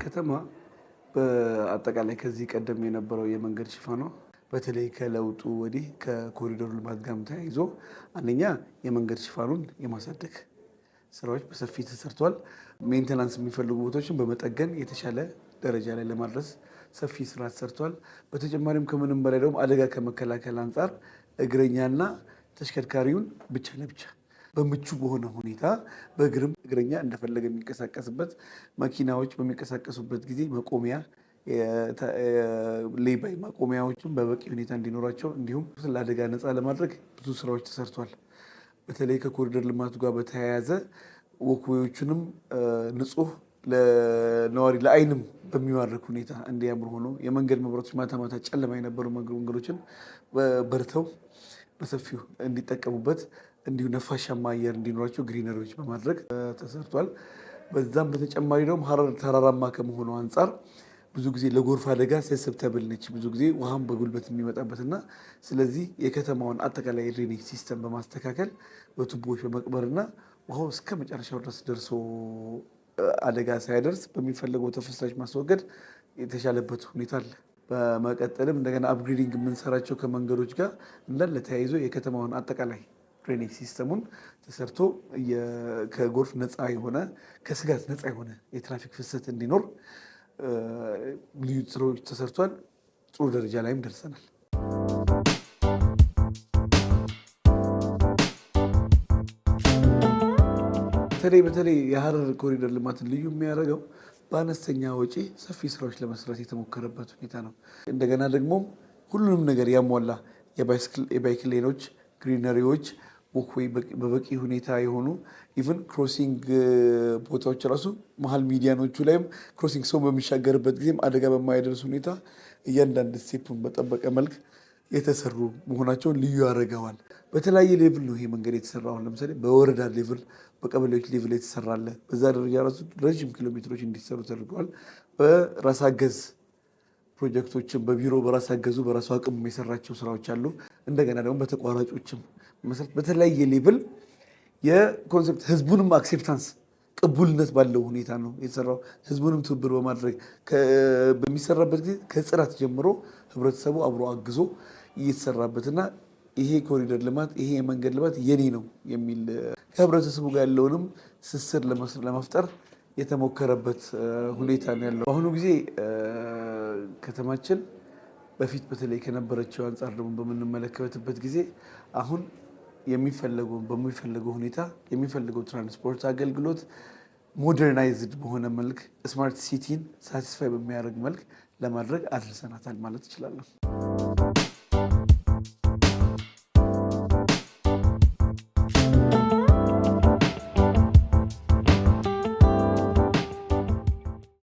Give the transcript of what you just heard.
ከተማ በአጠቃላይ ከዚህ ቀደም የነበረው የመንገድ ሽፋኗ በተለይ ከለውጡ ወዲህ ከኮሪደር ልማት ጋር ተያይዞ አንደኛ የመንገድ ሽፋኑን የማሳደግ ስራዎች በሰፊ ተሰርቷል። ሜንቴናንስ የሚፈልጉ ቦታዎችን በመጠገን የተሻለ ደረጃ ላይ ለማድረስ ሰፊ ስራ ተሰርቷል። በተጨማሪም ከምንም በላይ ደግሞ አደጋ ከመከላከል አንጻር እግረኛና ተሽከርካሪውን ብቻ ለብቻ በምቹ በሆነ ሁኔታ በእግርም እግረኛ እንደፈለገ የሚንቀሳቀስበት መኪናዎች በሚንቀሳቀሱበት ጊዜ መቆሚያ ሌባይ ማቆሚያዎችን በበቂ ሁኔታ እንዲኖራቸው እንዲሁም ለአደጋ ነፃ ለማድረግ ብዙ ስራዎች ተሰርቷል። በተለይ ከኮሪደር ልማቱ ጋር በተያያዘ ወክዌዎቹንም ንጹህ ለነዋሪ ለአይንም በሚማርክ ሁኔታ እንዲያምር ሆኖ የመንገድ መብራቶች ማታ ማታ ጨለማ የነበሩ መንገዶችን በርተው በሰፊው እንዲጠቀሙበት እንዲሁ ነፋሻማ አየር እንዲኖራቸው ግሪነሪዎች በማድረግ ተሰርቷል። በዛም በተጨማሪ ደግሞ ሀረር ተራራማ ከመሆኑ አንጻር ብዙ ጊዜ ለጎርፍ አደጋ ሴሰፕተብል ነች። ብዙ ጊዜ ውሃም በጉልበት የሚመጣበትና ስለዚህ የከተማውን አጠቃላይ ድሬኔጅ ሲስተም በማስተካከል በቱቦዎች በመቅበርና ውሃው እስከ መጨረሻው ድረስ ደርሶ አደጋ ሳይደርስ በሚፈለገው ተፍሳሽ ማስወገድ የተሻለበት ሁኔታ አለ። በመቀጠልም እንደገና አፕግሬዲንግ የምንሰራቸው ከመንገዶች ጋር እንዳለ ተያይዞ የከተማውን አጠቃላይ ድሬኔጅ ሲስተሙን ተሰርቶ ከጎርፍ ነፃ የሆነ ከስጋት ነፃ የሆነ የትራፊክ ፍሰት እንዲኖር ልዩ ስራዎች ተሰርቷል። ጥሩ ደረጃ ላይም ደርሰናል። በተለይ የሀረር ኮሪደር ልማትን ልዩ የሚያደርገው በአነስተኛ ወጪ ሰፊ ስራዎች ለመስራት የተሞከረበት ሁኔታ ነው። እንደገና ደግሞ ሁሉንም ነገር ያሟላ የባይክ ሌኖች፣ ግሪነሪዎች፣ ወክዌይ በበቂ ሁኔታ የሆኑ ኢቨን ክሮሲንግ ቦታዎች ራሱ መሀል ሚዲያኖቹ ላይም ክሮሲንግ ሰው በሚሻገርበት ጊዜም አደጋ በማይደርስ ሁኔታ እያንዳንድ ስቴፑን በጠበቀ መልክ የተሰሩ መሆናቸውን ልዩ ያደርገዋል። በተለያየ ሌቭል ነው ይሄ መንገድ የተሰራው። ለምሳሌ በወረዳ ሌቭል፣ በቀበሌዎች ሌቭል የተሰራለ በዛ ደረጃ ራሱ ረዥም ኪሎ ሜትሮች እንዲሰሩ ተደርገዋል። በራስ አገዝ ፕሮጀክቶችም በቢሮ በራስ አገዙ በራሱ አቅም የሰራቸው ስራዎች አሉ። እንደገና ደግሞ በተቋራጮችም መሰረት በተለያየ ሌቭል የኮንሴፕት ህዝቡንም አክሴፕታንስ ቅቡልነት ባለው ሁኔታ ነው የተሰራው። ህዝቡንም ትብብር በማድረግ በሚሰራበት ጊዜ ከጽዳት ጀምሮ ህብረተሰቡ አብሮ አግዞ እየተሰራበትና ይሄ ኮሪደር ልማት ይሄ የመንገድ ልማት የኔ ነው የሚል ከህብረተሰቡ ጋር ያለውንም ትስስር ለመፍጠር የተሞከረበት ሁኔታ ነው ያለው። በአሁኑ ጊዜ ከተማችን በፊት በተለይ ከነበረችው አንጻር ደግሞ በምንመለከትበት ጊዜ አሁን በሚፈለገው ሁኔታ የሚፈልገው ትራንስፖርት አገልግሎት ሞደርናይዝድ በሆነ መልክ ስማርት ሲቲን ሳቲስፋይ በሚያደርግ መልክ ለማድረግ አድርሰናታል ማለት እችላለሁ።